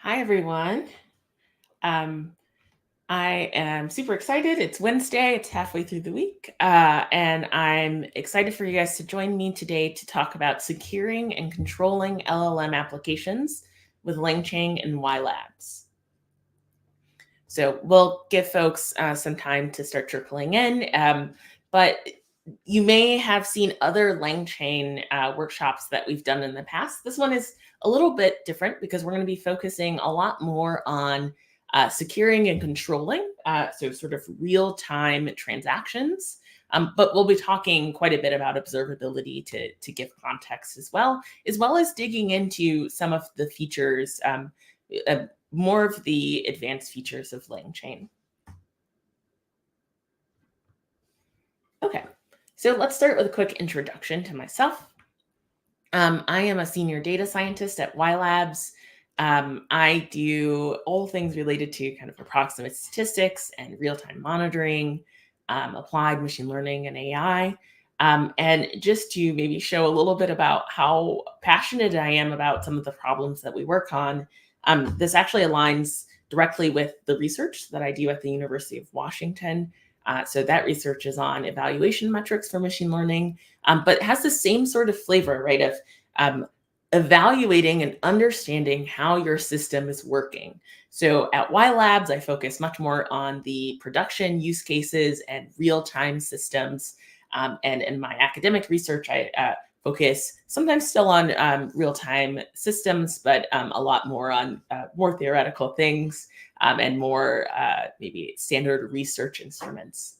Hi, everyone. Um, I am super excited. It's Wednesday, it's halfway through the week, and I'm excited for you guys to join me today to talk about securing and controlling LLM applications with LangChain and WhyLabs. So we'll give folks some time to start trickling in, but you may have seen other LangChain workshops that we've done in the past. This one is a little bit different because we're going to be focusing a lot more on securing and controlling, so sort of real-time transactions. But we'll be talking quite a bit about observability to give context as well as digging into some of the features, uh, more of the advanced features of LangChain. Okay, so let's start with a quick introduction to myself. I am a senior data scientist at WhyLabs. I do all things related to kind of approximate statistics and real-time monitoring, applied machine learning and AI. And just to maybe show a little bit about how passionate I am about some of the problems that we work on, this actually aligns directly with the research that I do at the University of Washington. So that research is on evaluation metrics for machine learning, but it has the same sort of flavor, right, of um, evaluating and understanding how your system is working. So at WhyLabs, I focus much more on the production use cases and real-time systems. And in my academic research, I focus sometimes still on real-time systems, but a lot more on more theoretical things and more maybe standard research instruments.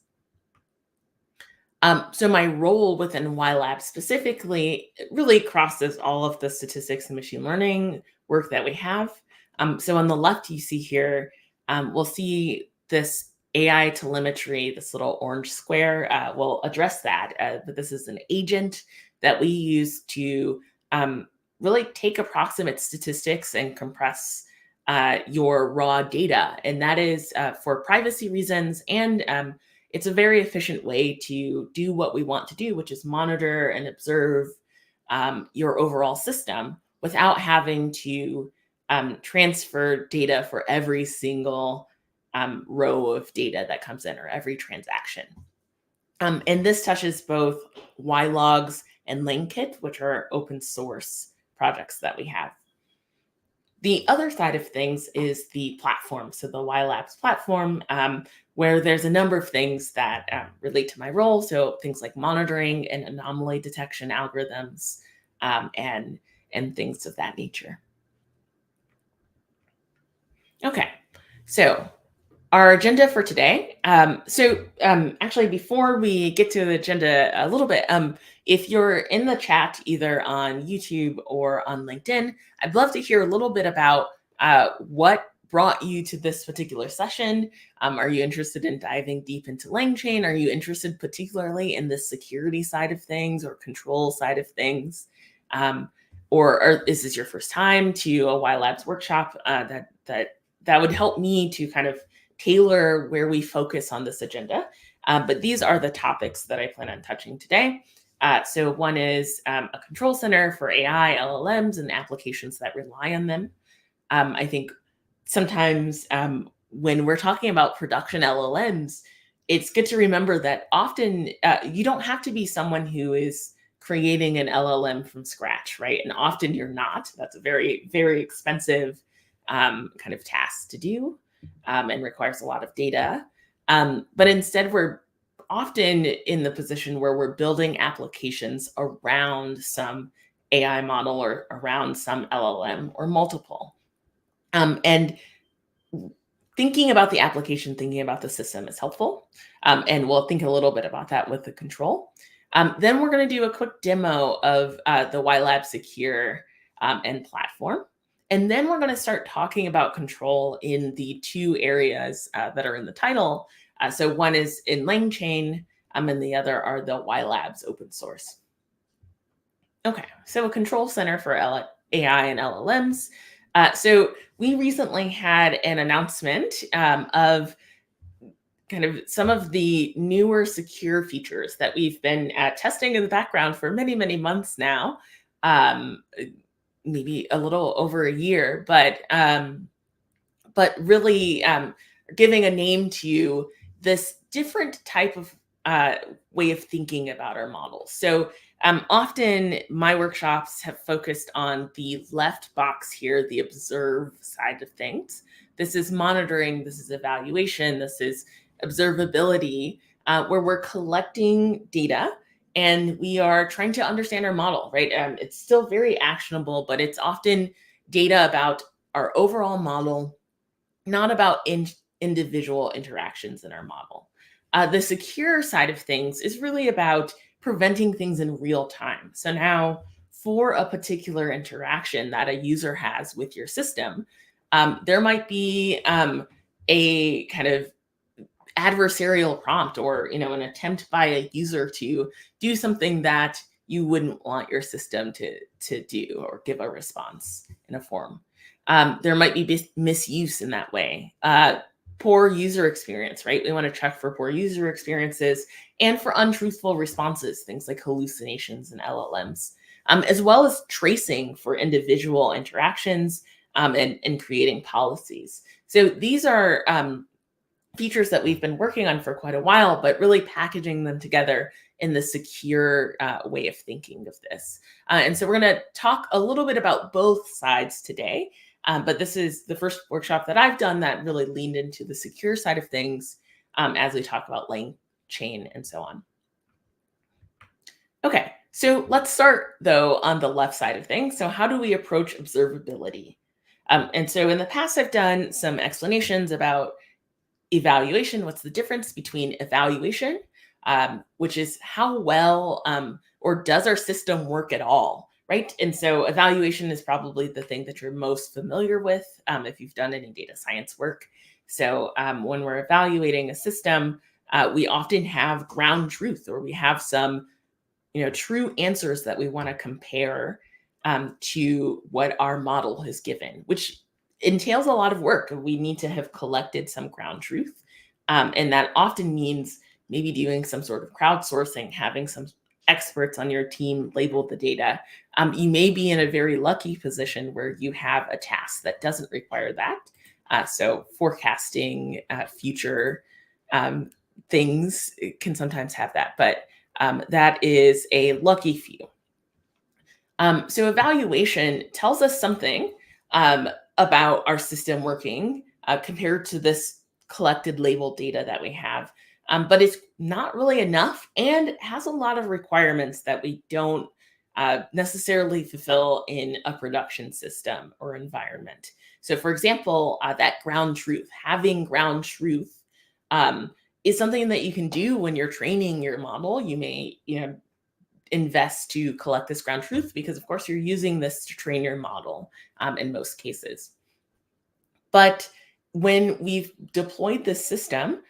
So my role within WhyLab specifically really crosses all of the statistics and machine learning work that we have. So on the left, you see here, we'll see this AI telemetry, this little orange square. We'll address that, but this is an agent that we use to really take approximate statistics and compress your raw data. And that is for privacy reasons, and it's a very efficient way to do what we want to do, which is monitor and observe your overall system without having to transfer data for every single row of data that comes in or every transaction. And this touches both WhyLogs and LangKit, which are open source projects that we have. The other side of things is the platform. So the WhyLabs platform, where there's a number of things that relate to my role. So things like monitoring and anomaly detection algorithms and things of that nature. Okay, so our agenda for today. Actually, before we get to the agenda a little bit, if you're in the chat either on YouTube or on LinkedIn, I'd love to hear a little bit about what brought you to this particular session. Are you interested in diving deep into LangChain? Are you interested particularly in the security side of things or control side of things? Or is this your first time to a WhyLabs workshop? That would help me to kind of tailor where we focus on this agenda. But these are the topics that I plan on touching today. So one is a control center for AI, LLMs, and applications that rely on them. I think sometimes when we're talking about production LLMs, it's good to remember that often you don't have to be someone who is creating an LLM from scratch, right? And often you're not. That's a very, very expensive kind of task to do and requires a lot of data. But instead, we're often in the position where we're building applications around some AI model or around some LLM or multiple. And thinking about the application, thinking about the system is helpful. And we'll think a little bit about that with the control. Then we're going to do a quick demo of the WhyLab Secure and platform. And then we're going to start talking about control in the two areas that are in the title. So one is in LangChain, and the other are the WhyLabs open source. Okay, so a control center for AI and LLMs. So we recently had an announcement of kind of some of the newer secure features that we've been testing in the background for many, many months now, maybe a little over a year. But but really giving a name to this different type of way of thinking about our models. So often my workshops have focused on the left box here, the observe side of things. This is monitoring, this is evaluation, this is observability, where we're collecting data and we are trying to understand our model, right? It's still very actionable, but it's often data about our overall model, not about individual interactions in our model. The secure side of things is really about preventing things in real time. So now, for a particular interaction that a user has with your system, there might be a kind of adversarial prompt, or an attempt by a user to do something that you wouldn't want your system to do, or give a response in a form. There might be misuse in that way. Poor user experience, right? We want to check for poor user experiences and for untruthful responses, things like hallucinations and LLMs, as well as tracing for individual interactions, and creating policies. So these are features that we've been working on for quite a while, but really packaging them together in the secure way of thinking of this. And so we're going to talk a little bit about both sides today. But this is the first workshop that I've done that really leaned into the secure side of things, as we talk about LangChain and so on. Okay, so let's start though on the left side of things. So how do we approach observability? And so in the past, I've done some explanations about evaluation. What's the difference between evaluation, which is how well or does our system work at all, right? And so evaluation is probably the thing that you're most familiar with if you've done any data science work. So when we're evaluating a system, we often have ground truth, or we have some true answers that we want to compare to what our model has given, which entails a lot of work. We need to have collected some ground truth. And that often means maybe doing some sort of crowdsourcing, having some experts on your team label the data. You may be in a very lucky position where you have a task that doesn't require that. So forecasting future things can sometimes have that, but that is a lucky few. So evaluation tells us something about our system working compared to this collected labeled data that we have. But it's not really enough, and has a lot of requirements that we don't necessarily fulfill in a production system or environment. So for example, that ground truth, having ground truth is something that you can do when you're training your model. You may, invest to collect this ground truth because of course you're using this to train your model in most cases. But when we've deployed this system,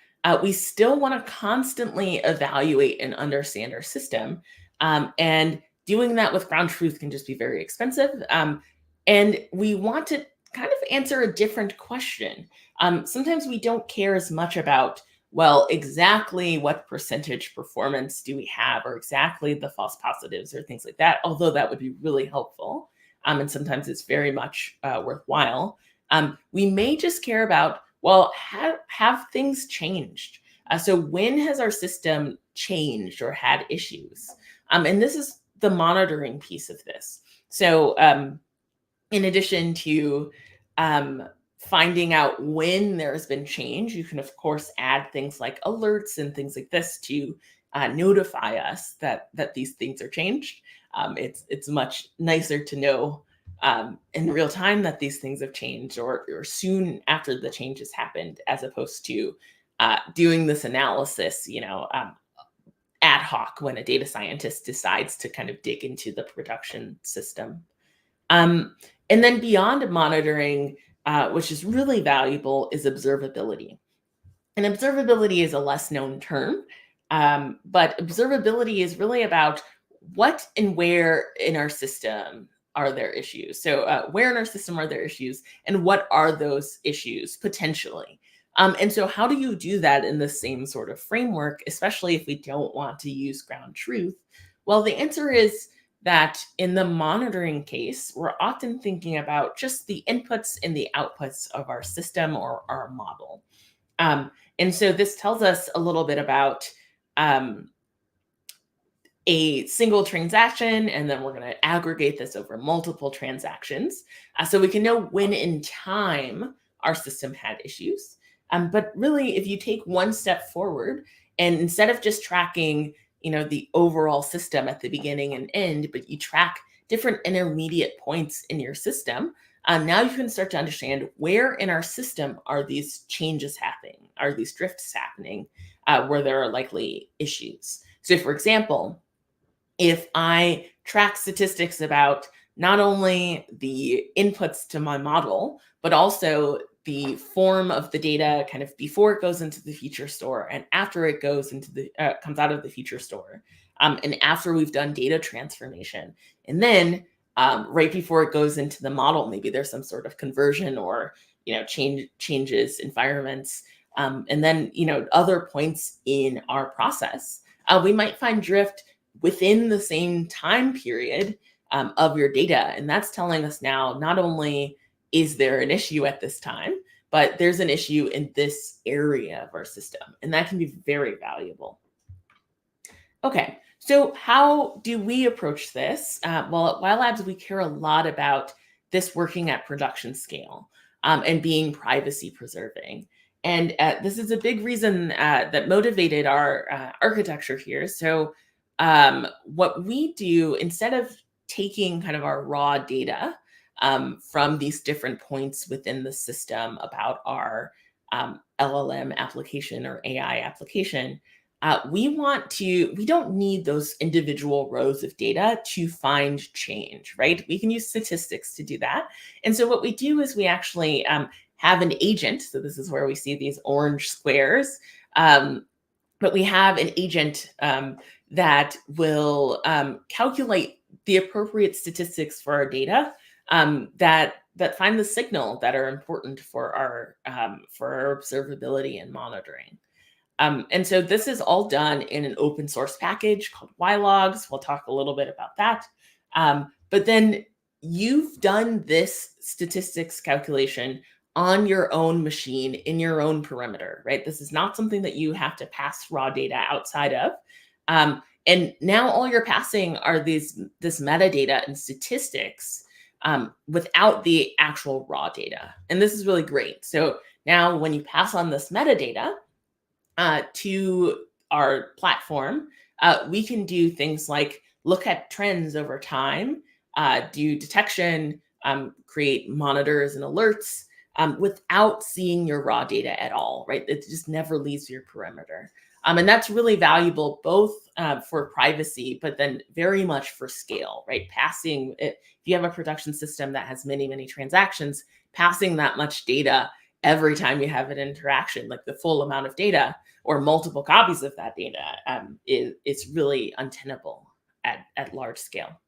we still want to constantly evaluate and understand our system. And doing that with ground truth can just be very expensive. And we want to kind of answer a different question. Sometimes we don't care as much about, well, exactly what percentage performance do we have, or exactly the false positives or things like that, although that would be really helpful. And sometimes it's very much worthwhile. We may just care about, well, have things changed? So when has our system changed or had issues? And this is the monitoring piece of this. So in addition to finding out when there's been change, you can of course add things like alerts and things like this to notify us that these things are changed. It's much nicer to know in real time that these things have changed, or soon after the change has happened, as opposed to doing this analysis, ad hoc when a data scientist decides to kind of dig into the production system. And then beyond monitoring, which is really valuable, is observability. And observability is a less known term, but observability is really about what and where in our system are there issues. So where in our system are there issues, and what are those issues potentially? And so how do you do that in the same sort of framework, especially if we don't want to use ground truth? Well, the answer is that in the monitoring case, we're often thinking about just the inputs and the outputs of our system or our model. And so this tells us a little bit about um, a single transaction, and then we're going to aggregate this over multiple transactions, so we can know when in time our system had issues. But really, if you take one step forward, and instead of just tracking, the overall system at the beginning and end, but you track different intermediate points in your system, now you can start to understand where in our system are these changes happening, are these drifts happening, where there are likely issues. So, for example, if I track statistics about not only the inputs to my model, but also the form of the data kind of before it goes into the feature store and after it goes into the comes out of the feature store, and after we've done data transformation, and then right before it goes into the model, maybe there's some sort of conversion or changes environments, and then other points in our process, we might find drift within the same time period of your data. And that's telling us now not only is there an issue at this time, but there's an issue in this area of our system. And that can be very valuable. Okay, so how do we approach this? Well, at WhyLabs, we care a lot about this working at production scale, and being privacy preserving. And this is a big reason that motivated our architecture here. So what we do, instead of taking kind of our raw data from these different points within the system about our LLM application or AI application, we don't need those individual rows of data to find change, right? We can use statistics to do that. And so what we do is we actually have an agent. So this is where we see these orange squares. But we have an agent that will calculate the appropriate statistics for our data, that find the signal that are important for our observability and monitoring. And so this is all done in an open source package called WhyLogs. We'll talk a little bit about that. But then you've done this statistics calculation on your own machine in your own perimeter, right? This is not something that you have to pass raw data outside of. And now all you're passing are this metadata and statistics without the actual raw data. And this is really great. So now when you pass on this metadata to our platform, we can do things like look at trends over time, do detection, create monitors and alerts, without seeing your raw data at all, right? It just never leaves your perimeter. And that's really valuable both for privacy, but then very much for scale, right? If you have a production system that has many, many transactions, passing that much data every time you have an interaction, like the full amount of data or multiple copies of that data, is really untenable at large scale.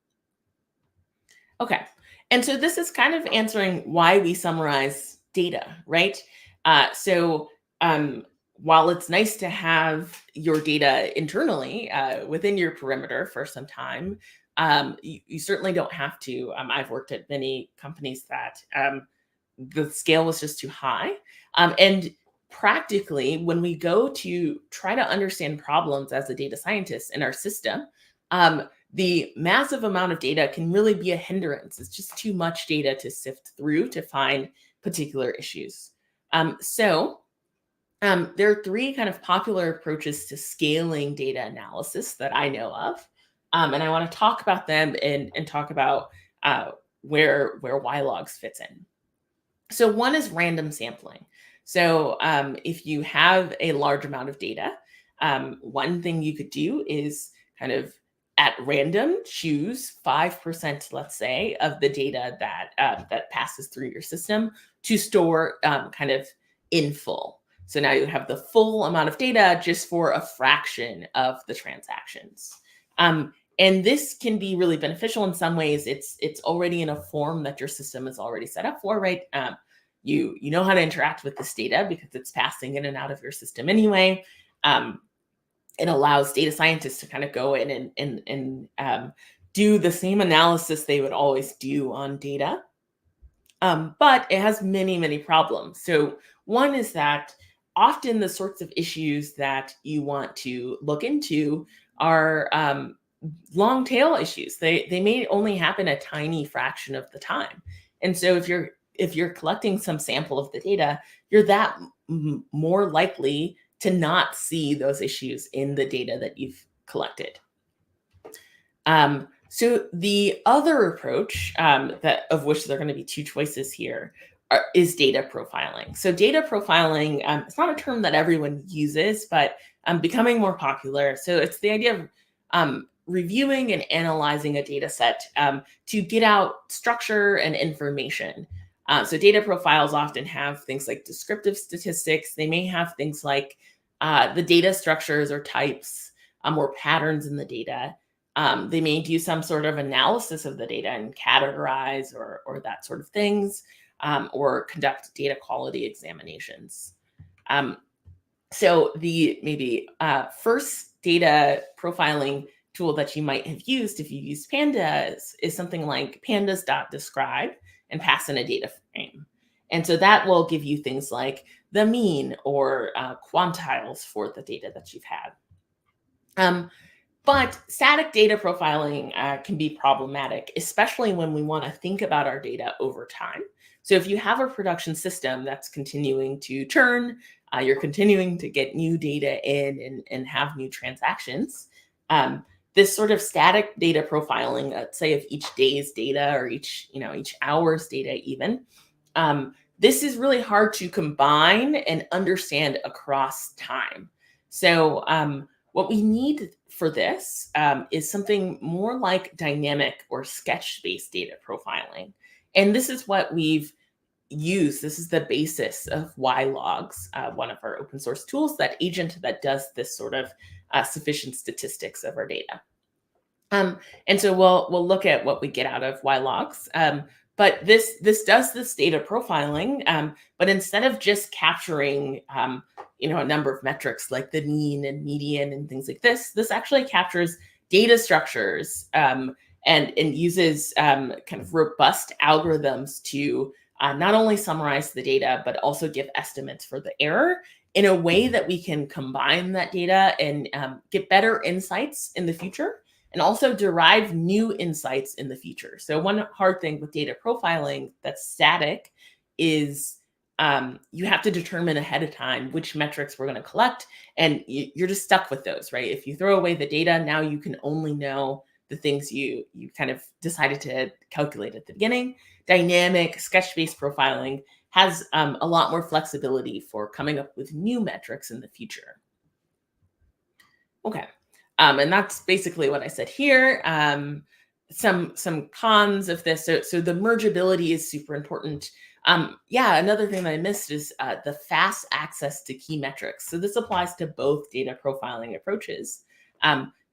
Okay. And so this is kind of answering why we summarize data, right? So while it's nice to have your data internally within your perimeter for some time, you certainly don't have to. I've worked at many companies that the scale was just too high. And practically, when we go to try to understand problems as a data scientist in our system, the massive amount of data can really be a hindrance. It's just too much data to sift through to find particular issues. So there are three kind of popular approaches to scaling data analysis that I know of. And I want to talk about them and talk about where WhyLogs fits in. So one is random sampling. So if you have a large amount of data, one thing you could do is kind of at random choose 5%, let's say, of the data that passes through your system to store kind of in full. So now you have the full amount of data just for a fraction of the transactions. And this can be really beneficial in some ways. It's already in a form that your system is already set up for, right? You know how to interact with this data because it's passing in and out of your system anyway. It allows data scientists to kind of go in and do the same analysis they would always do on data. But it has many, many problems. So one is that often the sorts of issues that you want to look into are long tail issues. They may only happen a tiny fraction of the time. And so if you're collecting some sample of the data, you're that more likely to not see those issues in the data that you've collected. So the other approach, that of which there are going to be two choices here, is data profiling. So data profiling, it's not a term that everyone uses, but becoming more popular. So it's the idea of reviewing and analyzing a data set to get out structure and information. So data profiles often have things like descriptive statistics. They may have things like the data structures or types or patterns in the data. They may do some sort of analysis of the data and categorize or that sort of things, or conduct data quality examinations. So the maybe first data profiling tool that you might have used if you used pandas is something like pandas.describe and pass in a data frame. And so that will give you things like the mean or quantiles for the data that you've had. But static data profiling can be problematic, especially when we want to think about our data over time. So if you have a production system that's continuing to churn, you're continuing to get new data in and have new transactions. This sort of static data profiling, let's say of each day's data or each hour's data even, this is really hard to combine and understand across time. So what we need for this is something more like dynamic or sketch-based data profiling. And this is what we've used. This is the basis of WhyLabs, one of our open source tools, that agent that does this sort of sufficient statistics of our data. And so we'll look at what we get out of WhyLabs. But this does this data profiling, but instead of just capturing a number of metrics like the mean and median and things like this actually captures data structures and uses kind of robust algorithms to not only summarize the data, but also give estimates for the error in a way that we can combine that data and get better insights in the future, and also derive new insights in the future. So one hard thing with data profiling that's static is you have to determine ahead of time which metrics we're going to collect, and you're just stuck with those, right? If you throw away the data, now you can only know the things you kind of decided to calculate at the beginning. Dynamic sketch-based profiling has a lot more flexibility for coming up with new metrics in the future. Okay. And that's basically what I said here. Some cons of this. So the mergeability is super important. Another thing that I missed is the fast access to key metrics. So this applies to both data profiling approaches.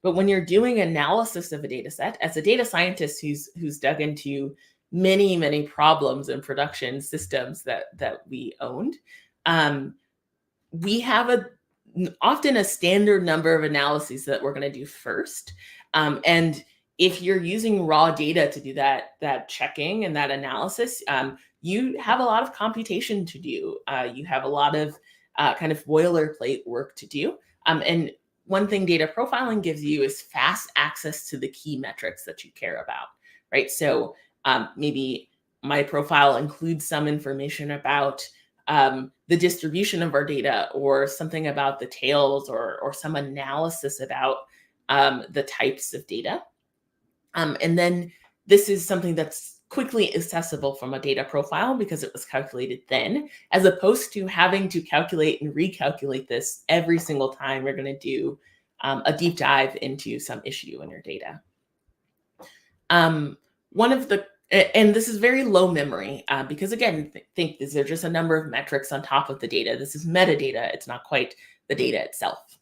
But when you're doing analysis of a data set, as a data scientist who's dug into many, many problems in production systems that we owned, we have often a standard number of analyses that we're going to do first. And if you're using raw data to do that checking and that analysis, you have a lot of computation to do. You have a lot of kind of boilerplate work to do. And one thing data profiling gives you is fast access to the key metrics that you care about, right? So maybe my profile includes some information about the distribution of our data, or something about the tails, or some analysis about the types of data. And then this is something that's quickly accessible from a data profile because it was calculated then, as opposed to having to calculate and recalculate this every single time we're going to do a deep dive into some issue in your data. And this is very low memory because, again, think these are just a number of metrics on top of the data. This is metadata. It's not quite the data itself.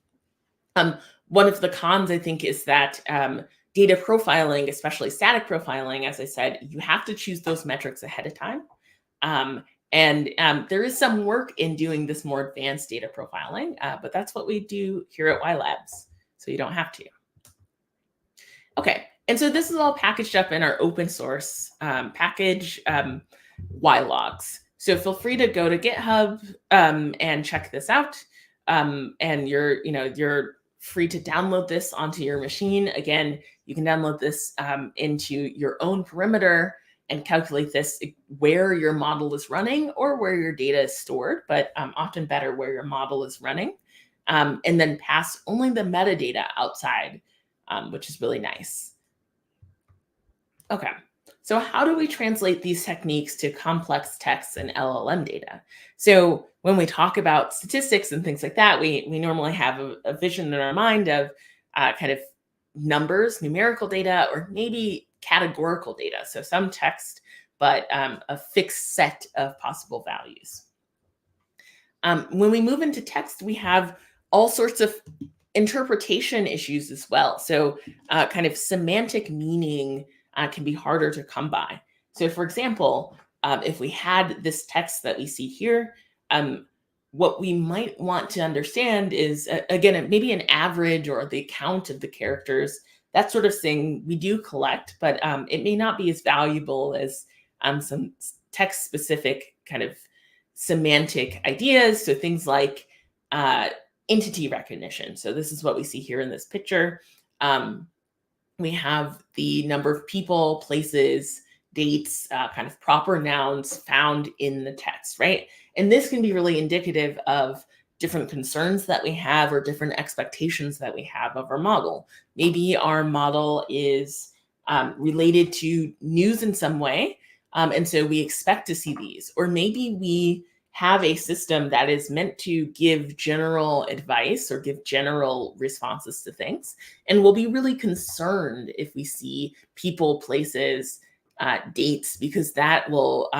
One of the cons, I think, is that data profiling, especially static profiling, as I said, you have to choose those metrics ahead of time. And there is some work in doing this more advanced data profiling, but that's what we do here at WhyLabs, so you don't have to. Okay, And so this is all packaged up in our open source package, WhyLabs. So feel free to go to GitHub and check this out. And you're free to download this onto your machine. Again, you can download this into your own perimeter and calculate this where your model is running or where your data is stored, but often better where your model is running. And then pass only the metadata outside, which is really nice. Okay, so how do we translate these techniques to complex text and LLM data? So when we talk about statistics and things like that, we normally have a vision in our mind of kind of numbers, numerical data, or maybe categorical data. So some text, but a fixed set of possible values. When we move into text, we have all sorts of interpretation issues as well. So kind of semantic meaning can be harder to come by. So for example, if we had this text that we see here, what we might want to understand is, again, maybe an average or the count of the characters, that sort of thing we do collect, but it may not be as valuable as some text-specific kind of semantic ideas. So things like entity recognition. So this is what we see here in this picture. We have the number of people, places, dates, kind of proper nouns found in the text, right? And this can be really indicative of different concerns that we have or different expectations that we have of our model. Maybe our model is related to news in some way, and so we expect to see these. Or maybe we have a system that is meant to give general advice or give general responses to things. And we'll be really concerned if we see people, places, dates, because that will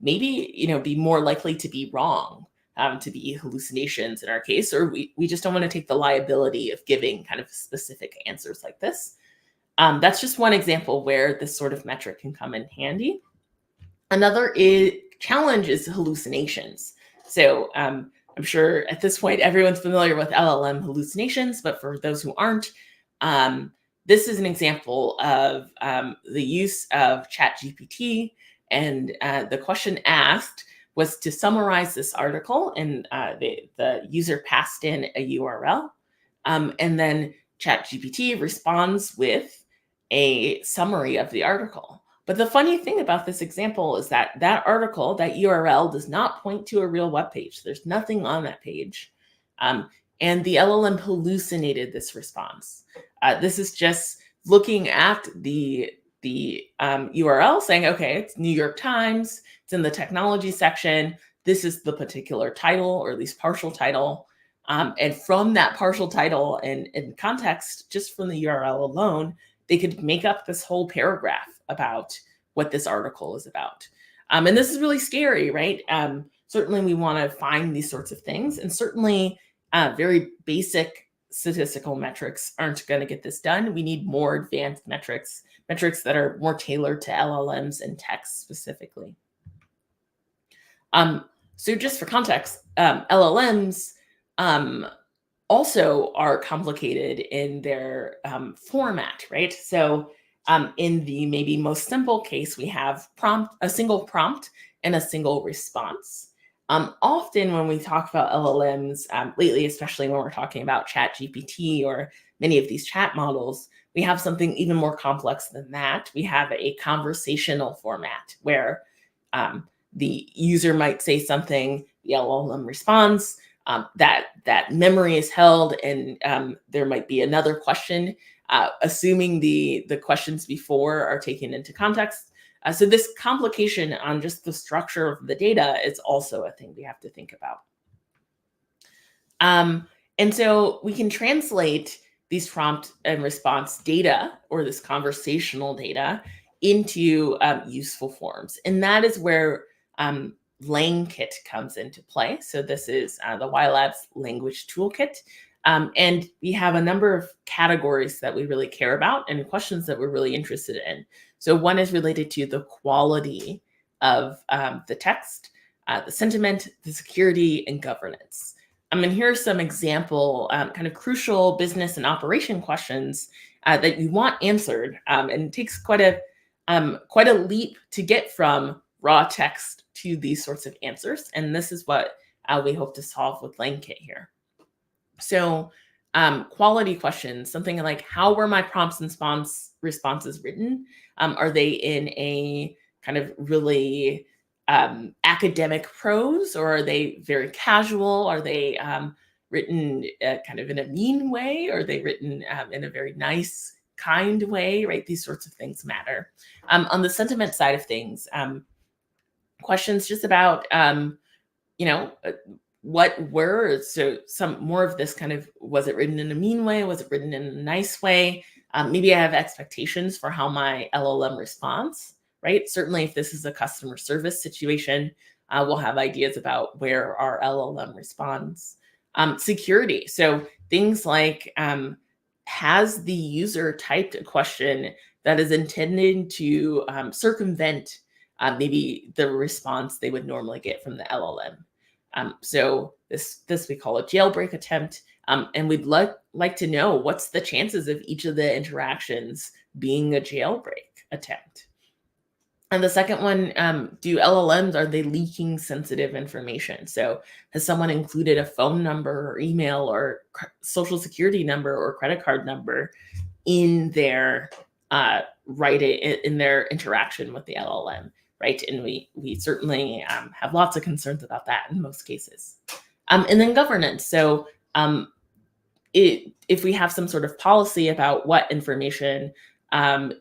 maybe be more likely to be wrong, to be hallucinations in our case, or we just don't want to take the liability of giving kind of specific answers like this. That's just one example where this sort of metric can come in handy. Another challenge is hallucinations. So I'm sure at this point everyone's familiar with LLM hallucinations, but for those who aren't, this is an example of the use of ChatGPT, and the question asked was to summarize this article, and the user passed in a URL, and then ChatGPT responds with a summary of the article. But the funny thing about this example is that that article, that URL, does not point to a real web page. There's nothing on that page. And the LLM hallucinated this response. This is just looking at the URL saying, okay, it's New York Times, it's in the technology section, this is the particular title, or at least partial title. And from that partial title and context, just from the URL alone, they could make up this whole paragraph about what this article is about. And this is really scary, right? Certainly we want to find these sorts of things, and certainly very basic statistical metrics aren't going to get this done. We need more advanced metrics that are more tailored to LLMs and text specifically. So just for context, LLMs also are complicated in their format, right? So in the maybe most simple case, we have a single prompt and a single response. Often when we talk about LLMs, lately, especially when we're talking about ChatGPT or many of these chat models, we have something even more complex than that. We have a conversational format where the user might say something, the LLM responds, that memory is held, and there might be another question, assuming the questions before are taken into context. So this complication on just the structure of the data is also a thing we have to think about. And so we can translate these prompt and response data, or this conversational data, into useful forms. And that is where LangKit comes into play. So this is the WhyLabs language toolkit. And we have a number of categories that we really care about and questions that we're really interested in. So one is related to the quality of the text, the sentiment, the security, and governance. And here are some example kind of crucial business and operation questions that you want answered, and it takes quite a leap to get from raw text to these sorts of answers. And this is what we hope to solve with LangKit here. So quality questions, something like, how were my prompts and responses written? Are they in a kind of really academic prose, or are they very casual? Are they written kind of in a mean way? Or are they written in a very nice, kind way, right? These sorts of things matter. On the sentiment side of things, questions just about, you know, what words, so some more of this kind of, was it written in a mean way? Was it written in a nice way? Maybe I have expectations for how my LLM responds, right? Certainly if this is a customer service situation, we'll have ideas about where our LLM responds. Security, so things like, has the user typed a question that is intended to circumvent maybe the response they would normally get from the LLM? So this we call a jailbreak attempt, and we'd like to know what's the chances of each of the interactions being a jailbreak attempt. And the second one, do LLMs, are they leaking sensitive information? So has someone included a phone number or email or social security number or credit card number in their in their interaction with the LLM, right? And we certainly have lots of concerns about that in most cases. And then governance. So if we have some sort of policy about what information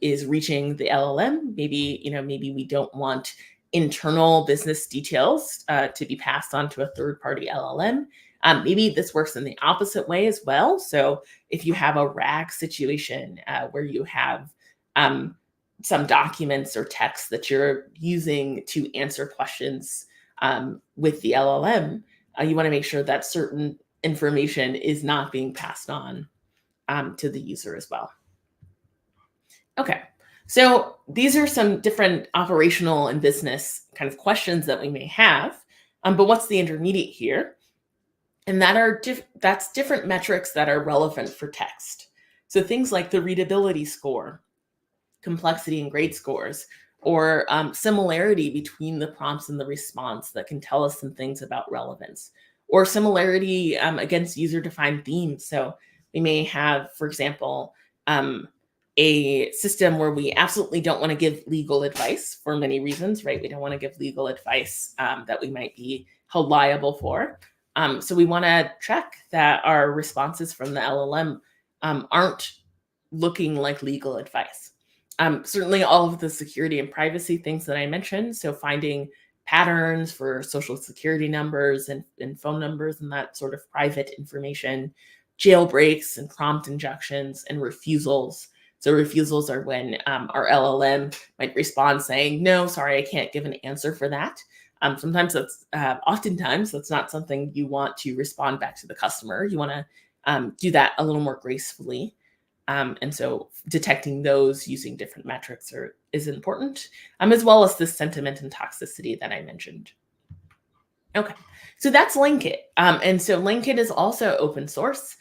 is reaching the LLM, maybe we don't want internal business details to be passed on to a third-party LLM. Maybe this works in the opposite way as well. So if you have a RAG situation where you have some documents or text that you're using to answer questions with the LLM, you want to make sure that certain information is not being passed on to the user as well. Okay, so these are some different operational and business kind of questions that we may have, but what's the intermediate here? And that's different metrics that are relevant for text. So things like the readability score, complexity and grade scores, or similarity between the prompts and the response that can tell us some things about relevance, or similarity against user-defined themes. So we may have, for example, a system where we absolutely don't want to give legal advice for many reasons, right? We don't want to give legal advice that we might be held liable for. So we want to check that our responses from the LLM aren't looking like legal advice. Certainly all of the security and privacy things that I mentioned, so finding patterns for social security numbers and phone numbers and that sort of private information, jailbreaks and prompt injections, and refusals. So refusals are when our LLM might respond saying, no, sorry, I can't give an answer for that. Oftentimes that's not something you want to respond back to the customer. You want to do that a little more gracefully. And so detecting those using different metrics is important, as well as the sentiment and toxicity that I mentioned. Okay, so that's LangKit. And so LangKit is also open source,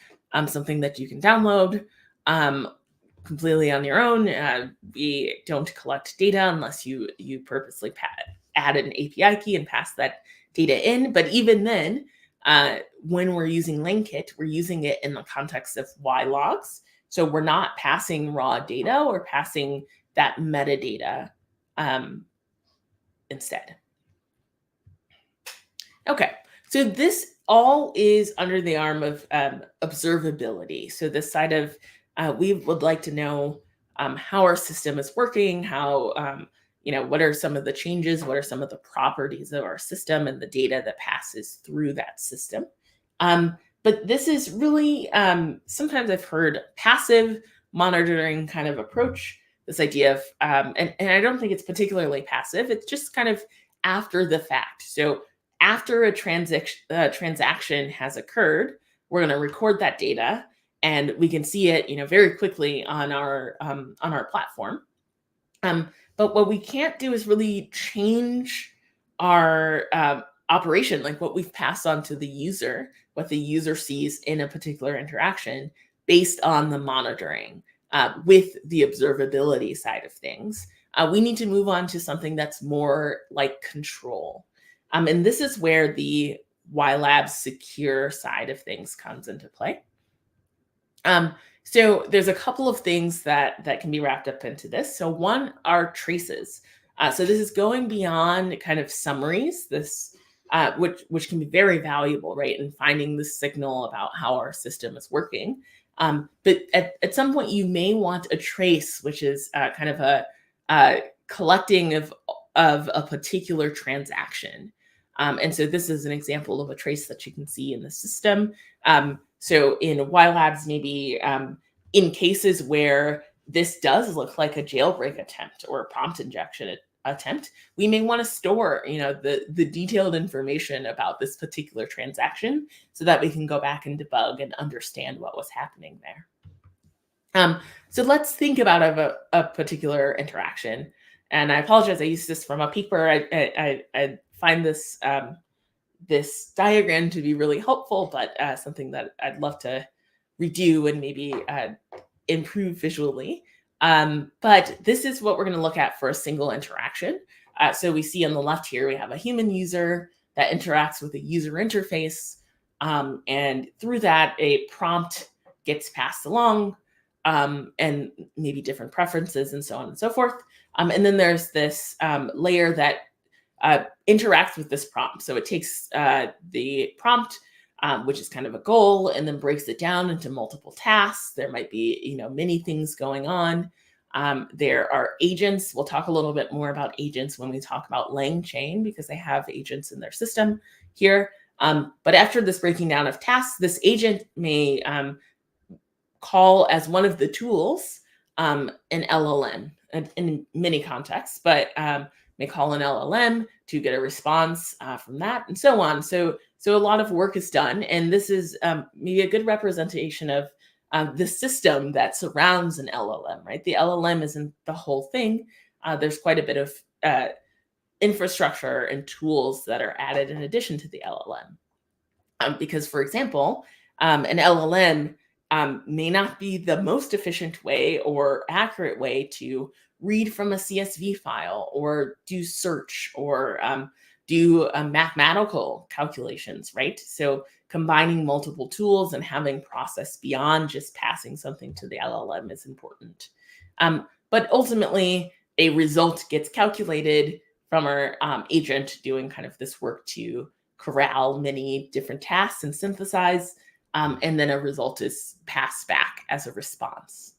something that you can download completely on your own. We don't collect data unless you purposely add an API key and pass that data in. But even then, when we're using LangKit, we're using it in the context of WhyLabs. So we're not passing raw data, we're passing that metadata instead. Okay, so this all is under the arm of observability. So this side of, we would like to know how our system is working, how, what are some of the changes, what are some of the properties of our system and the data that passes through that system. But this is really, sometimes I've heard passive monitoring kind of approach, this idea of, and I don't think it's particularly passive, it's just kind of after the fact. So after a transaction has occurred, we're going to record that data and we can see it, very quickly on our platform. But what we can't do is really change our operation, like what we've passed on to the user, what the user sees in a particular interaction based on the monitoring. with the observability side of things, we need to move on to something that's more like control. And this is where the WhyLabs secure side of things comes into play. So there's a couple of things that can be wrapped up into this. So one are traces. So this is going beyond kind of summaries, which can be very valuable, right, in finding the signal about how our system is working. But at some point, you may want a trace, which is kind of a collecting of a particular transaction. And so this is an example of a trace that you can see in the system. So in WhyLabs, maybe in cases where this does look like a jailbreak attempt or a prompt injection attempt, we may want to store, the detailed information about this particular transaction so that we can go back and debug and understand what was happening there. So let's think about a particular interaction. And I apologize, I used this from a paper. I find this this diagram to be really helpful, but something that I'd love to redo and maybe improve visually. But this is what we're going to look at for a single interaction. So we see on the left here, we have a human user that interacts with a user interface. And through that, a prompt gets passed along, and maybe different preferences and so on and so forth. And then there's this layer that interacts with this prompt. So it takes the prompt, which is kind of a goal, and then breaks it down into multiple tasks. There might be, many things going on. There are agents. We'll talk a little bit more about agents when we talk about LangChain, because they have agents in their system here. But after this breaking down of tasks, this agent may call as one of the tools an LLM in many contexts, but may call an LLM to get a response from that, and so on. So a lot of work is done, and this is maybe a good representation of the system that surrounds an LLM, right? The LLM isn't the whole thing. There's quite a bit of infrastructure and tools that are added in addition to the LLM. Because, for example, an LLM may not be the most efficient way or accurate way to read from a CSV file or do search or do mathematical calculations, right? So combining multiple tools and having process beyond just passing something to the LLM is important. But ultimately, a result gets calculated from our agent doing kind of this work to corral many different tasks and synthesize, and then a result is passed back as a response.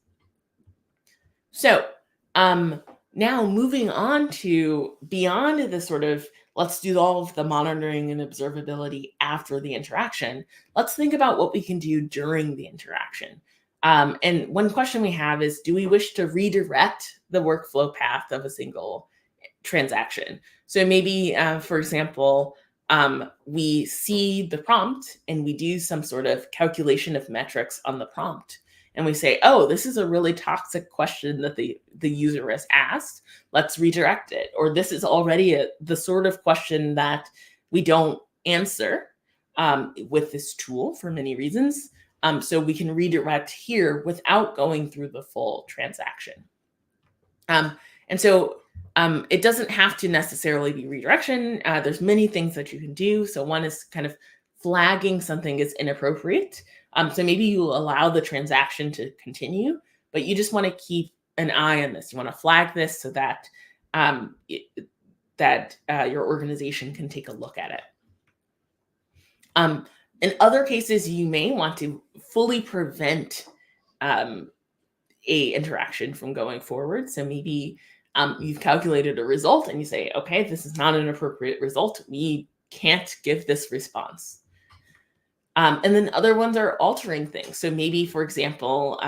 So now moving on to beyond the sort of, let's do all of the monitoring and observability after the interaction, let's think about what we can do during the interaction. And one question we have is, do we wish to redirect the workflow path of a single transaction? So maybe, for example, we see the prompt and we do some sort of calculation of metrics on the prompt. And we say, oh, this is a really toxic question that the user has asked. Let's redirect it. Or this is already the sort of question that we don't answer with this tool for many reasons. So we can redirect here without going through the full transaction. And so it doesn't have to necessarily be redirection. There's many things that you can do. So one is kind of flagging something as inappropriate. So maybe you allow the transaction to continue, but you just want to keep an eye on this. You want to flag this so that your organization can take a look at it. In other cases, you may want to fully prevent a interaction from going forward. So maybe you've calculated a result and you say, okay, this is not an appropriate result. We can't give this response. And then other ones are altering things. So maybe, for example,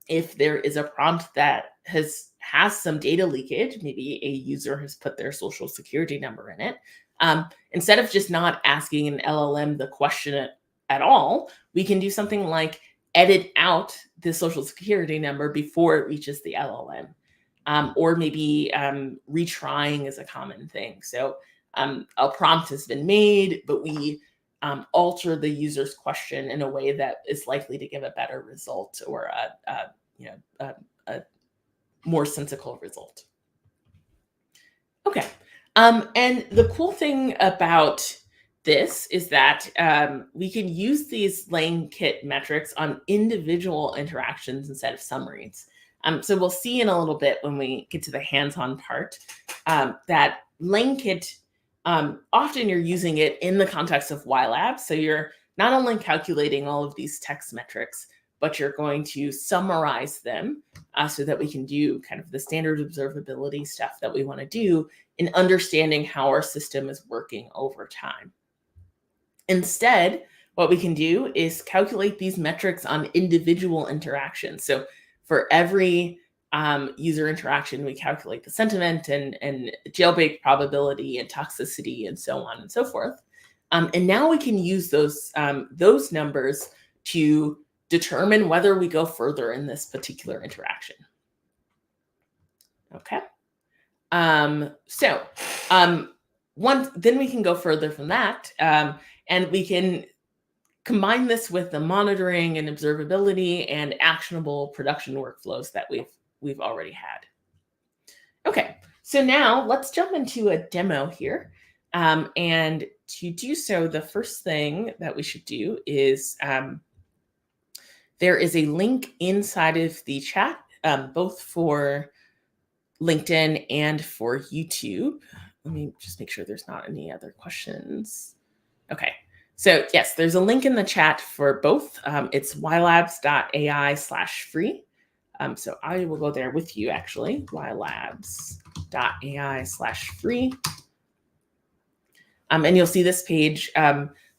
if there is a prompt that has some data leakage, maybe a user has put their social security number in it, instead of just not asking an LLM the question at all, we can do something like edit out the social security number before it reaches the LLM. Or maybe retrying is a common thing. So a prompt has been made, but we alter the user's question in a way that is likely to give a better result or a more sensical result. Okay. And the cool thing about this is that we can use these LangKit metrics on individual interactions instead of summaries. So we'll see in a little bit when we get to the hands-on part that LangKit, often you're using it in the context of WhyLabs. So you're not only calculating all of these text metrics, but you're going to summarize them so that we can do kind of the standard observability stuff that we want to do in understanding how our system is working over time. Instead, what we can do is calculate these metrics on individual interactions. So for every user interaction, we calculate the sentiment and jailbreak probability and toxicity and so on and so forth. And now we can use those numbers to determine whether we go further in this particular interaction. Okay. Then we can go further from that, and we can combine this with the monitoring and observability and actionable production workflows that we've already had. Okay, so now let's jump into a demo here. And to do so, the first thing that we should do is there is a link inside of the chat, both for LinkedIn and for YouTube. Let me just make sure there's not any other questions. Okay, so yes, there's a link in the chat for both. It's whylabs.ai/free. So I will go there with you, actually, whylabs.ai/free. And you'll see this page.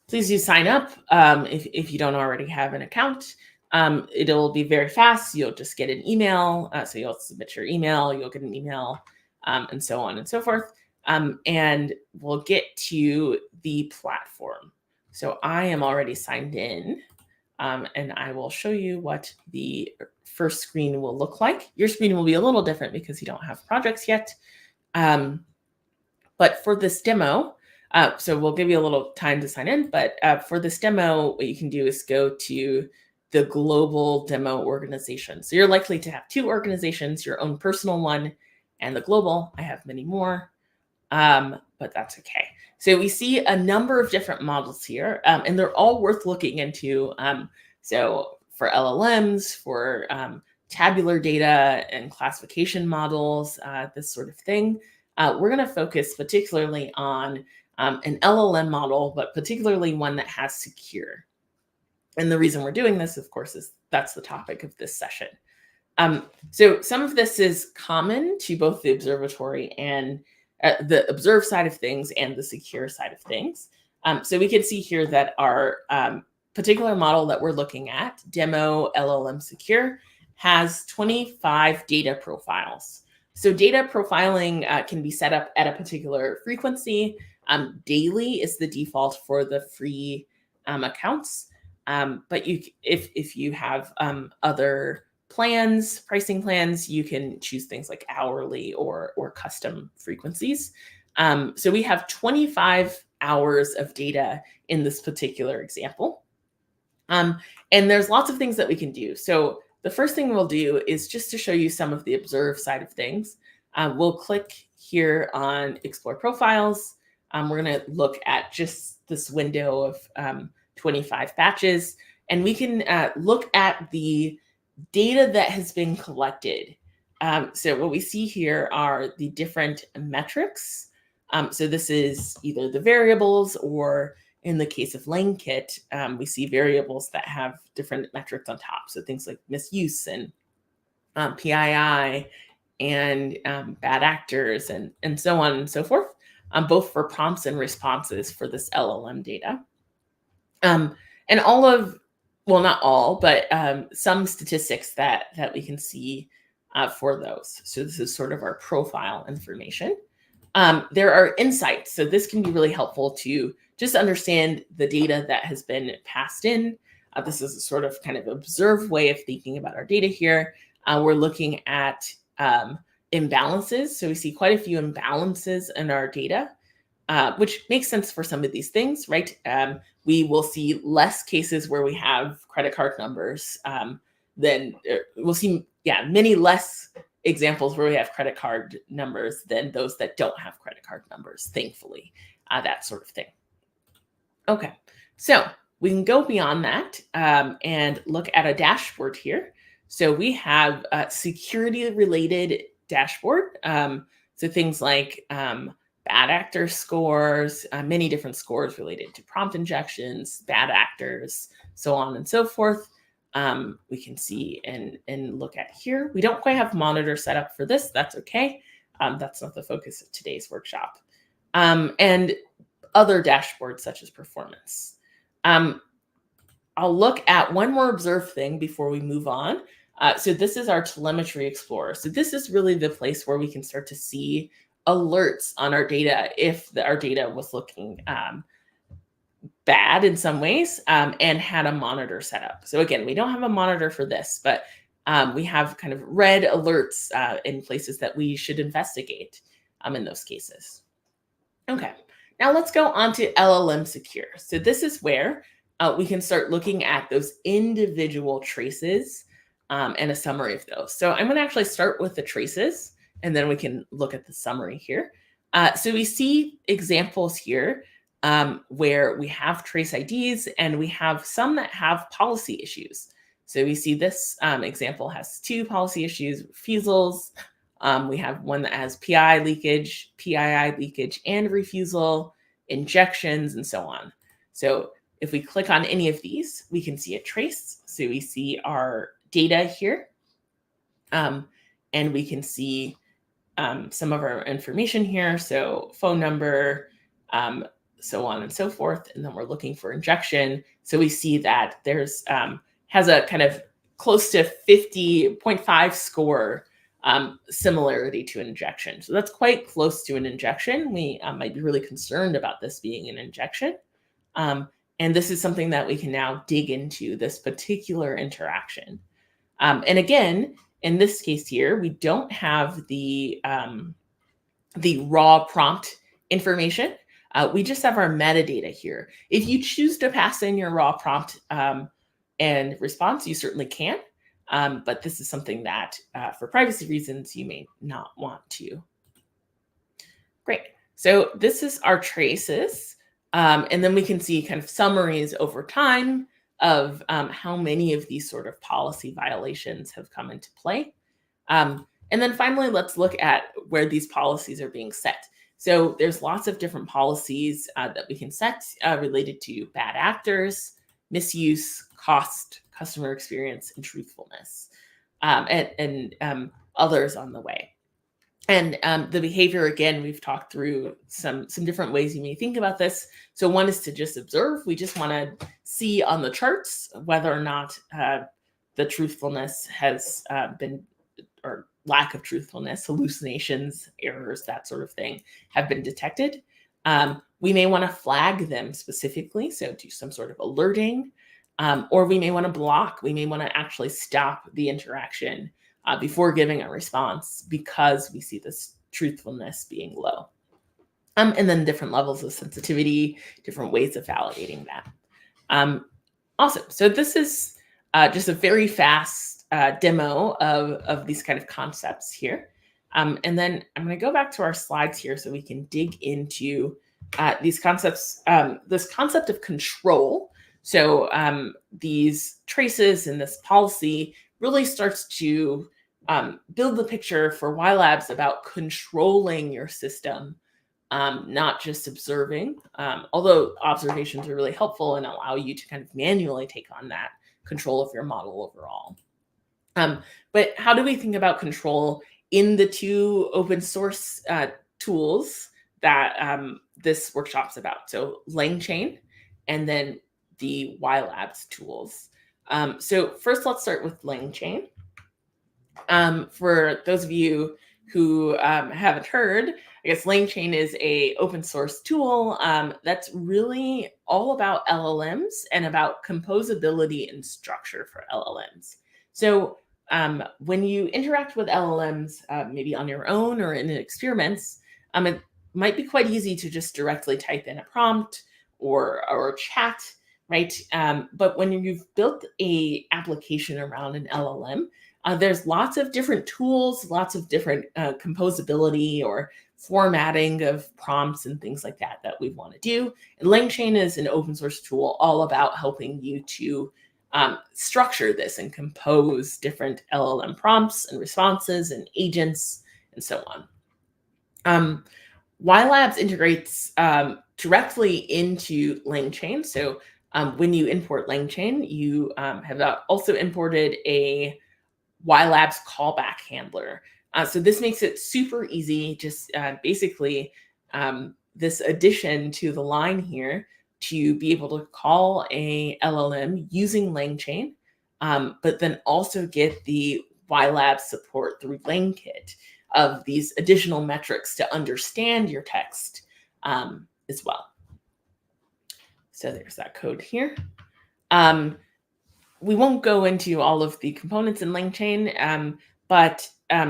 Please do sign up if you don't already have an account. It'll be very fast. You'll just get an email. So you'll submit your email, you'll get an email, and so on and so forth. And we'll get to the platform. So I am already signed in, and I will show you what the first screen will look like. Your screen will be a little different because you don't have projects yet. But for this demo, so we'll give you a little time to sign in, but for this demo, what you can do is go to the global demo organization. So you're likely to have two organizations, your own personal one and the global. I have many more, but that's okay. So we see a number of different models here, and they're all worth looking into. So for LLMs, for tabular data and classification models, this sort of thing, we're going to focus particularly on an LLM model, but particularly one that has secure. And the reason we're doing this, of course, is that's the topic of this session. So some of this is common to both the observatory and the observe side of things and the secure side of things. So we can see here that our particular model that we're looking at, Demo LLM Secure, has 25 data profiles. So data profiling can be set up at a particular frequency. Daily is the default for the free accounts. But if you have other plans, pricing plans, you can choose things like hourly or custom frequencies. So we have 25 hours of data in this particular example. And there's lots of things that we can do. So the first thing we'll do is just to show you some of the observe side of things. We'll click here on Explore Profiles. We're going to look at just this window of 25 batches, and we can look at the data that has been collected. So what we see here are the different metrics. So this is either the variables, or in the case of LangKit, we see variables that have different metrics on top. So things like misuse and PII and bad actors and so on and so forth, both for prompts and responses for this LLM data. And all of, well, not all, but some statistics that we can see for those. So this is sort of our profile information. There are insights. So this can be really helpful to just understand the data that has been passed in. This is a sort of kind of observed way of thinking about our data here. We're looking at imbalances. So we see quite a few imbalances in our data. Which makes sense for some of these things, right? We will see less cases where we have credit card numbers then we'll see, many less examples where we have credit card numbers than those that don't have credit card numbers, thankfully, that sort of thing. Okay, so we can go beyond that and look at a dashboard here. So we have a security-related dashboard. So things like bad actor scores, many different scores related to prompt injections, bad actors, so on and so forth. We can see and look at here. We don't quite have monitor set up for this. That's okay. That's not the focus of today's workshop. And other dashboards such as performance. I'll look at one more observe thing before we move on. So this is our telemetry explorer. So this is really the place where we can start to see alerts on our data if our data was looking bad in some ways and had a monitor set up. So again, we don't have a monitor for this, but we have kind of red alerts in places that we should investigate in those cases. Okay, now let's go on to LLM Secure. So this is where we can start looking at those individual traces and a summary of those. So I'm going to actually start with the traces, and then we can look at the summary here. So we see examples here where we have trace IDs, and we have some that have policy issues. So we see this example has 2 policy issues, refusals. We have one that has PI leakage, PII leakage, and refusal, injections, and so on. So if we click on any of these, we can see a trace. So we see our data here, and we can see some of our information here. So phone number, so on and so forth. And then we're looking for injection. So we see that there's has a kind of close to 50.5 score similarity to an injection. So that's quite close to an injection. We might be really concerned about this being an injection. And this is something that we can now dig into, this particular interaction. And again, in this case here, we don't have the raw prompt information. We just have our metadata here. If you choose to pass in your raw prompt and response, you certainly can. But this is something that, for privacy reasons, you may not want to. Great. So this is our traces. And then we can see kind of summaries over time of how many of these sort of policy violations have come into play. And then finally, let's look at where these policies are being set. So there's lots of different policies that we can set related to bad actors, misuse, cost, customer experience, and truthfulness, and others on the way. And the behavior, again, we've talked through some different ways you may think about this. So one is to just observe. We just want to see on the charts whether or not the truthfulness has been, or lack of truthfulness, hallucinations, errors, that sort of thing, have been detected. We may want to flag them specifically, so do some sort of alerting, or we may want to block. We may want to actually stop the interaction before giving a response because we see this truthfulness being low. And then different levels of sensitivity, different ways of validating that. Awesome. So this is just a very fast demo of these kind of concepts here. And then I'm going to go back to our slides here so we can dig into these concepts, this concept of control. So these traces and this policy really starts to build the picture for WhyLabs about controlling your system, not just observing, although observations are really helpful and allow you to kind of manually take on that control of your model overall. But how do we think about control in the 2 open source tools that this workshop's about? So LangChain and then the WhyLabs tools. So first, let's start with LangChain. For those of you who haven't heard, I guess LangChain is a open source tool that's really all about LLMs and about composability and structure for LLMs. So when you interact with LLMs, maybe on your own or in experiments, it might be quite easy to just directly type in a prompt or chat right? But when you've built a application around an LLM, there's lots of different tools, lots of different composability or formatting of prompts and things like that that we want to do. And LangChain is an open source tool all about helping you to structure this and compose different LLM prompts and responses and agents and so on. WhyLabs integrates directly into LangChain. So when you import LangChain, you have also imported a WhyLabs callback handler. So this makes it super easy, just basically this addition to the line here to be able to call a LLM using LangChain, but then also get the WhyLabs support through LangKit of these additional metrics to understand your text as well. So there's that code here. We won't go into all of the components in LangChain, but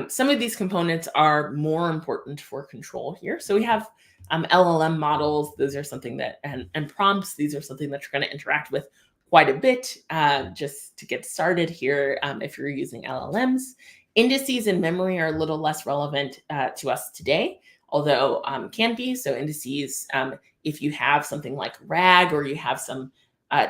some of these components are more important for control here. So we have LLM models. Those are something that, and prompts, these are something that you're going to interact with quite a bit just to get started here if you're using LLMs. Indices and memory are a little less relevant to us today, although can be. So indices, if you have something like RAG or you have some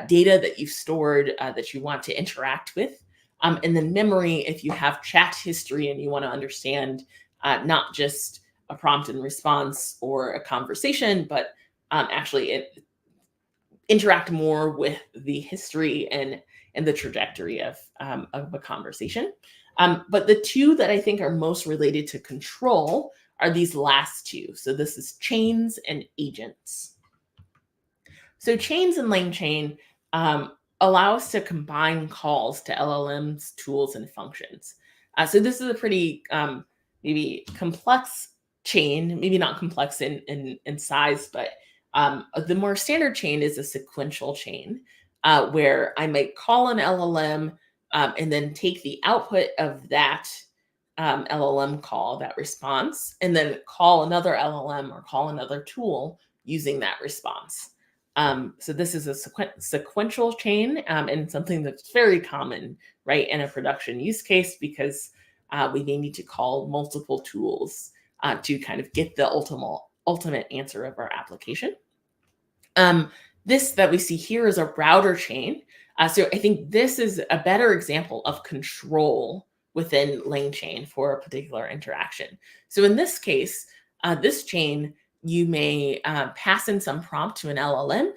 data that you've stored that you want to interact with. And then memory, if you have chat history and you want to understand not just a prompt and response or a conversation, but actually interact more with the history and the trajectory of a conversation. But the two that I think are most related to control are these last two. So this is chains and agents. So chains and LangChain allow us to combine calls to LLMs, tools, and functions. So this is a pretty maybe complex chain, maybe not complex in size, but the more standard chain is a sequential chain where I might call an LLM and then take the output of that LLM call, that response, and then call another LLM or call another tool using that response. So this is a sequential chain and something that's very common, right, in a production use case because we may need to call multiple tools to kind of get the ultimate answer of our application. This that we see here is a router chain. So I think this is a better example of control within LangChain for a particular interaction. So in this case, this chain, you may pass in some prompt to an LLM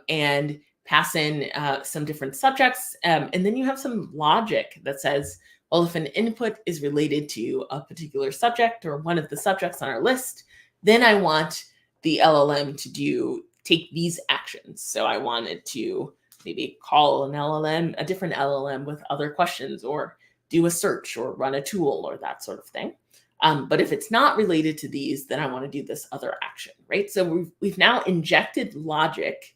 and pass in some different subjects. And then you have some logic that says, well, if an input is related to a particular subject or one of the subjects on our list, then I want the LLM to take these actions. So I wanted to maybe call an LLM, a different LLM with other questions, or do a search or run a tool or that sort of thing. But if it's not related to these, then I want to do this other action, right? So we've now injected logic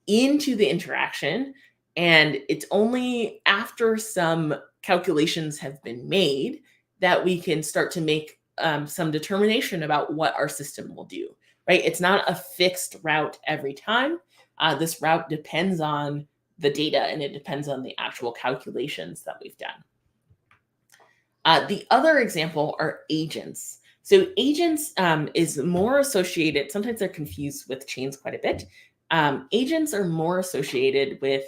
into the interaction, and it's only after some calculations have been made that we can start to make some determination about what our system will do, right? It's not a fixed route every time. This route depends on the data and it depends on the actual calculations that we've done. The other example are agents. So agents is more associated, sometimes they're confused with chains quite a bit. Agents are more associated with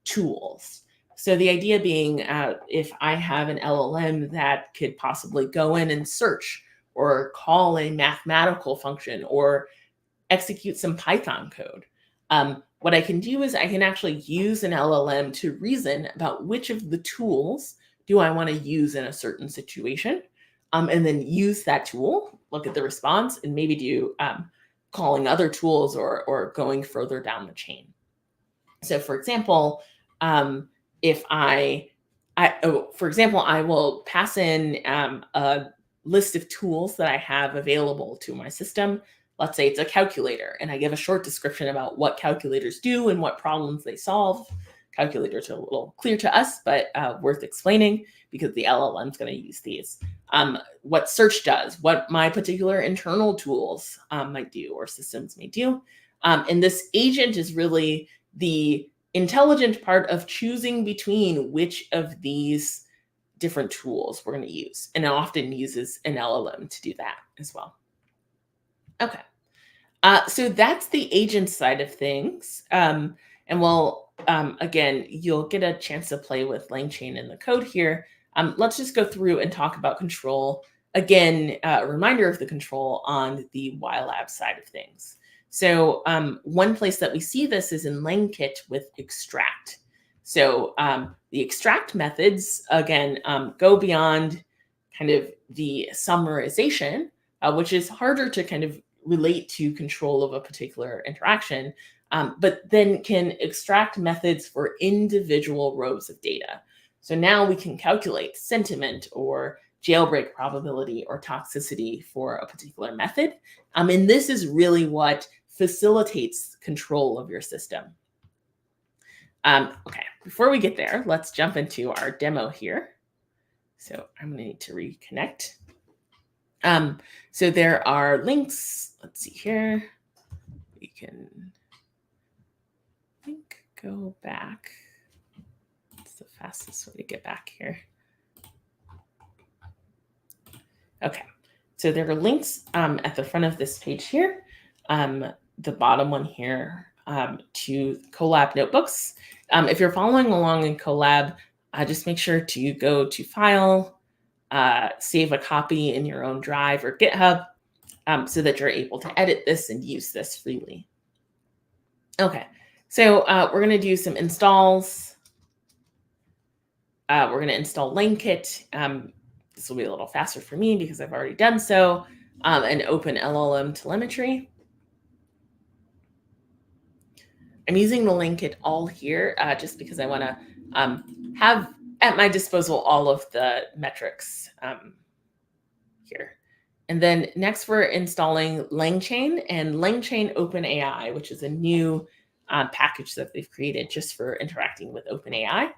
tools. So the idea being if I have an LLM that could possibly go in and search or call a mathematical function or execute some Python code, what I can do is I can actually use an LLM to reason about which of the tools do I want to use in a certain situation, and then use that tool, look at the response, and maybe do calling other tools or going further down the chain. So for example, if I will pass in a list of tools that I have available to my system. Let's say it's a calculator, and I give a short description about what calculators do and what problems they solve. Calculators are a little clear to us, but worth explaining because the LLM is going to use these. What search does, what my particular internal tools might do or systems may do. And this agent is really the intelligent part of choosing between which of these different tools we're going to use. And it often uses an LLM to do that as well. Okay. So that's the agent side of things. And we'll, again, you'll get a chance to play with LangChain in the code here. Let's just go through and talk about control. Again, a reminder of the control on the WhyLabs side of things. So one place that we see this is in LangKit with extract. So the extract methods, again, go beyond kind of the summarization, which is harder to kind of relate to control of a particular interaction, but then can extract methods for individual rows of data. So now we can calculate sentiment or jailbreak probability or toxicity for a particular method. And this is really what facilitates control of your system. Okay, before we get there, let's jump into our demo here. So I'm going to need to reconnect. So there are links. Let's see here. We can, I think, go back. It's the fastest way to get back here. Okay, so there are links at the front of this page here. The bottom one here to Colab notebooks. If you're following along in Colab, just make sure to go to File, save a copy in your own drive or GitHub so that you're able to edit this and use this freely. Okay, so we're going to do some installs. We're going to install LangKit. This will be a little faster for me because I've already done so, and open LLM telemetry. I'm using the LangKit all here just because I want to have at my disposal all of the metrics here. And then next we're installing LangChain and LangChain OpenAI, which is a new package that they've created just for interacting with OpenAI.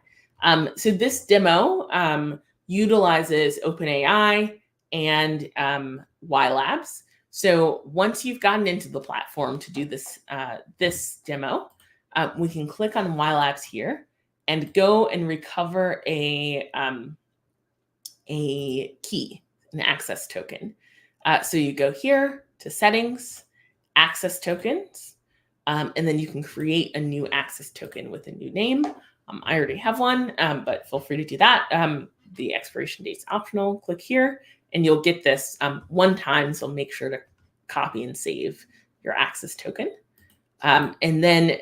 So this demo utilizes OpenAI and WhyLabs. So once you've gotten into the platform to do this, this demo, we can click on WhyLabs here and go and recover a key, an access token. So you go here to settings, access tokens, and then you can create a new access token with a new name. I already have one, but feel free to do that. The expiration date's optional. Click here, and you'll get this one time, so make sure to copy and save your access token. And then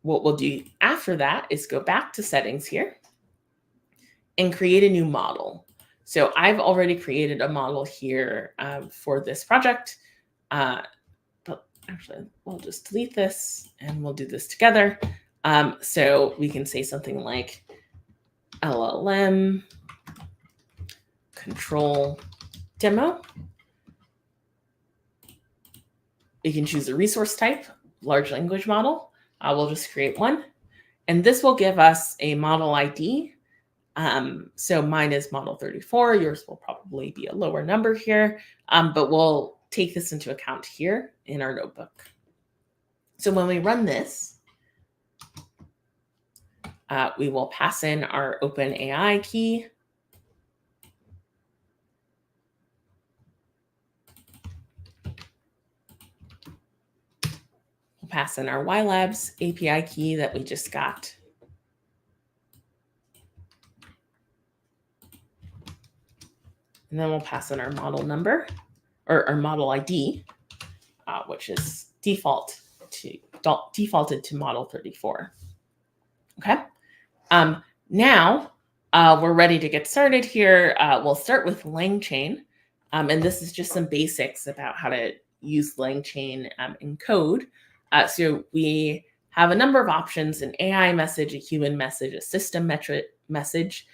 what we'll do after that is go back to settings here and create a new model. So I've already created a model here for this project, but actually we'll just delete this and we'll do this together. So we can say something like LLM control demo. You can choose a resource type, large language model. We'll just create one. And this will give us a model ID. So mine is model 34. Yours will probably be a lower number here, but we'll take this into account here in our notebook. So when we run this, we will pass in our OpenAI key. We'll pass in our WhyLabs API key that we just got. And then we'll pass in our model number or our model ID, which is defaulted to model 34. Okay. Now we're ready to get started here. We'll start with LangChain. And this is just some basics about how to use LangChain in code. So we have a number of options: an AI message, a human message, a system message.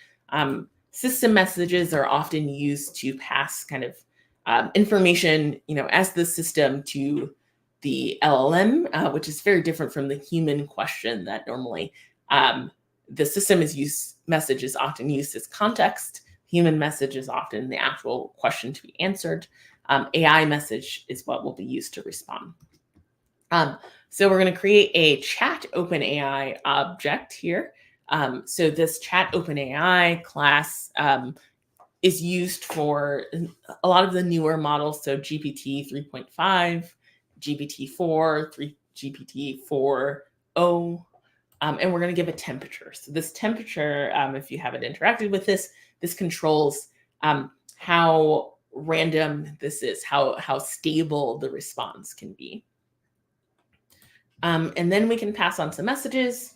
System messages are often used to pass kind of information, as the system to the LLM, which is very different from the human question that normally the system message is often used as context. Human message is often the actual question to be answered. AI message is what will be used to respond. So we're going to create a chat OpenAI object here. So this chat OpenAI class is used for a lot of the newer models. So GPT 3.5, GPT-4, GPT-4o, and we're going to give a temperature. So this temperature, if you haven't interacted with this controls how random this is, how stable the response can be. And then we can pass on some messages.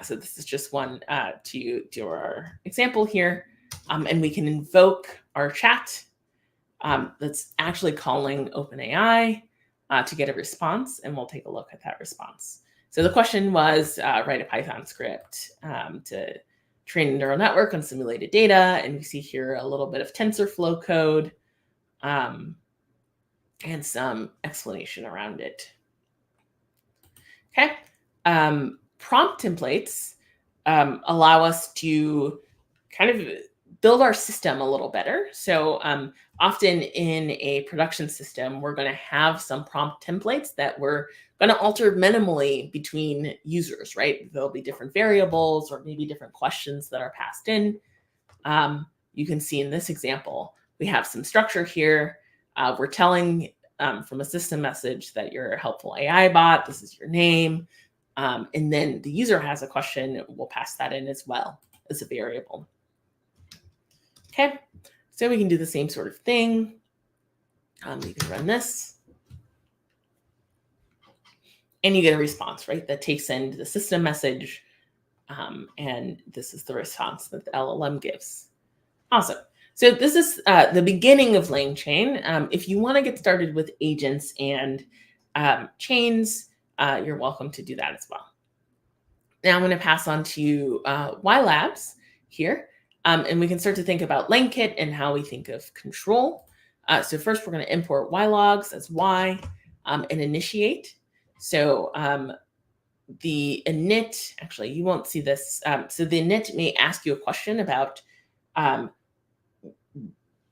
So this is just one to do our example here. And we can invoke our chat that's actually calling OpenAI to get a response. And we'll take a look at that response. So the question was, write a Python script to train a neural network on simulated data. And we see here a little bit of TensorFlow code and some explanation around it. Okay. Prompt templates allow us to kind of build our system a little better. So often in a production system, we're going to have some prompt templates that we're going to alter minimally between users, right? There'll be different variables or maybe different questions that are passed in. You can see in this example, we have some structure here. We're telling from a system message that you're a helpful AI bot. This is your name. And then the user has a question. We'll pass that in as well as a variable. Okay, so we can do the same sort of thing. You can run this. And you get a response, right? That takes in the system message. And this is the response that the LLM gives. Awesome. So this is the beginning of LangChain. If you want to get started with agents and chains, you're welcome to do that as well. Now I'm going to pass on to WhyLabs here. And we can start to think about LangKit and how we think of control. So first, we're going to import ylogs as y and initiate. So the init, actually, you won't see this. So the init may ask you a question about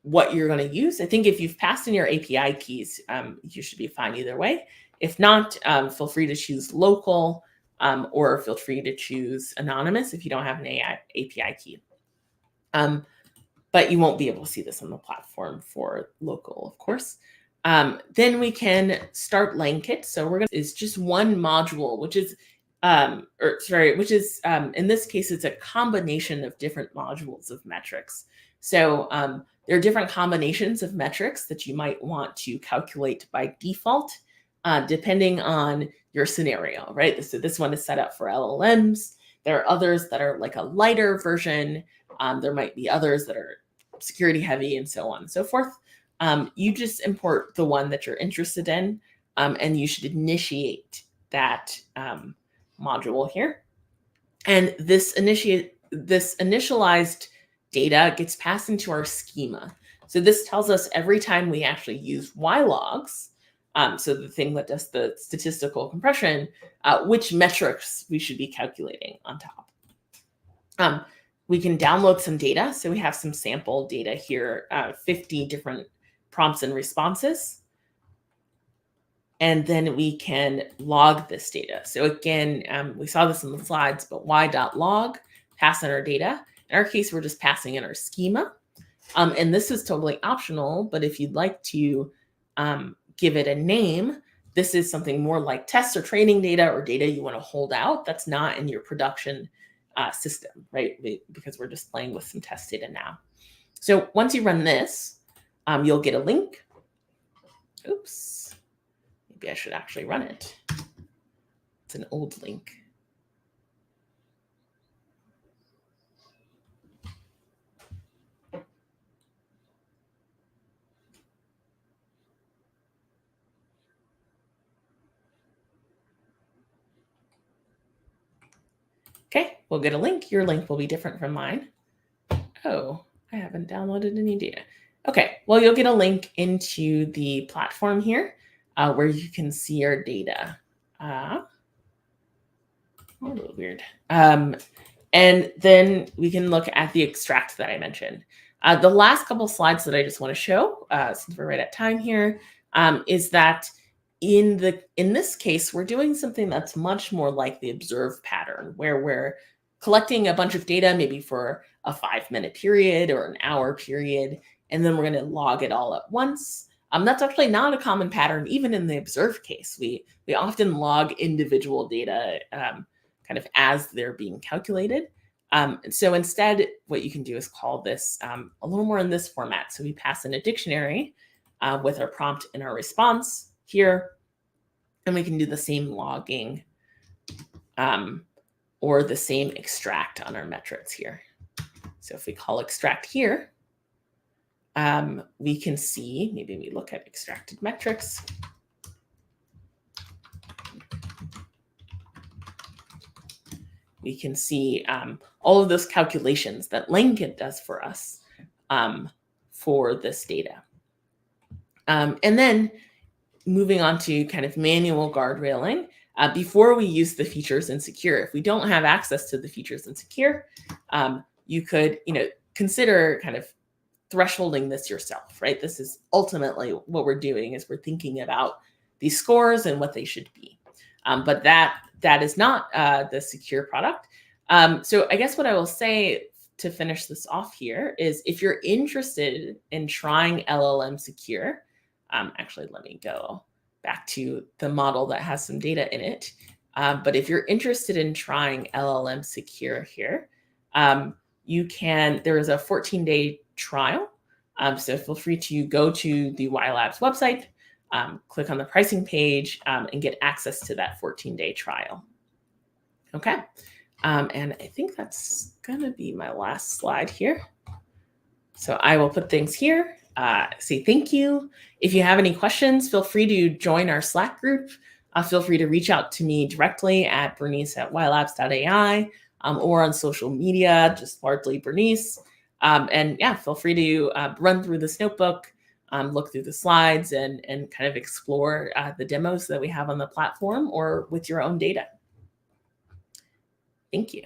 what you're going to use. I think if you've passed in your API keys, you should be fine either way. If not, feel free to choose local or feel free to choose anonymous if you don't have an API key. But you won't be able to see this on the platform for local, of course. Then we can start LangKit. So we're going to is just one module, which is in this case, it's a combination of different modules of metrics. So there are different combinations of metrics that you might want to calculate by default, depending on your scenario, right? So this one is set up for LLMs. There are others that are like a lighter version. There might be others that are security heavy and so on and so forth. You just import the one that you're interested in, and you should initiate that module here. And this initialized data gets passed into our schema. So this tells us every time we actually use ylogs, so the thing that does the statistical compression, which metrics we should be calculating on top. We can download some data. So we have some sample data here, 50 different prompts and responses. And then we can log this data. So again, we saw this in the slides, but y.log, pass in our data. In our case, we're just passing in our schema. And this is totally optional, but if you'd like to give it a name, this is something more like tests or training data or data you want to hold out that's not in your production system, right? Because we're just playing with some test data now. So once you run this, you'll get a link. Oops, maybe I should actually run it. It's an old link. Okay, we'll get a link. Your link will be different from mine. Oh, I haven't downloaded any data. Okay, well, you'll get a link into the platform here where you can see your data. A little weird. And then we can look at the extract that I mentioned. The last couple slides that I just want to show, since we're right at time here, is that in this case, we're doing something that's much more like the observe pattern, where we're collecting a bunch of data, maybe for a 5-minute period or an hour period, and then we're going to log it all at once. That's actually not a common pattern, even in the observe case. We often log individual data kind of as they're being calculated. So instead, what you can do is call this a little more in this format. So we pass in a dictionary with our prompt and our response here, and we can do the same logging or the same extract on our metrics here. So if we call extract here, we can see, maybe we look at extracted metrics. We can see all of those calculations that LangKit does for us for this data. And then moving on to kind of manual guardrailing, before we use the features in Secure, if we don't have access to the features in Secure, you could, consider kind of thresholding this yourself, right? This is ultimately what we're doing, is we're thinking about these scores and what they should be. But that is not the Secure product. So I guess what I will say to finish this off here is, if you're interested in trying LLM Secure, actually, let me go back to the model that has some data in it. But if you're interested in trying LLM Secure here, you can, there is a 14-day trial. So feel free to go to the WhyLabs website, click on the pricing page, and get access to that 14-day trial. Okay. And I think that's going to be my last slide here. So I will put things here. Say thank you. If you have any questions, feel free to join our Slack group. Feel free to reach out to me directly at Bernease@whylabs.ai, or on social media, just largely Bernease. And yeah, feel free to run through this notebook, look through the slides, and kind of explore the demos that we have on the platform or with your own data. Thank you.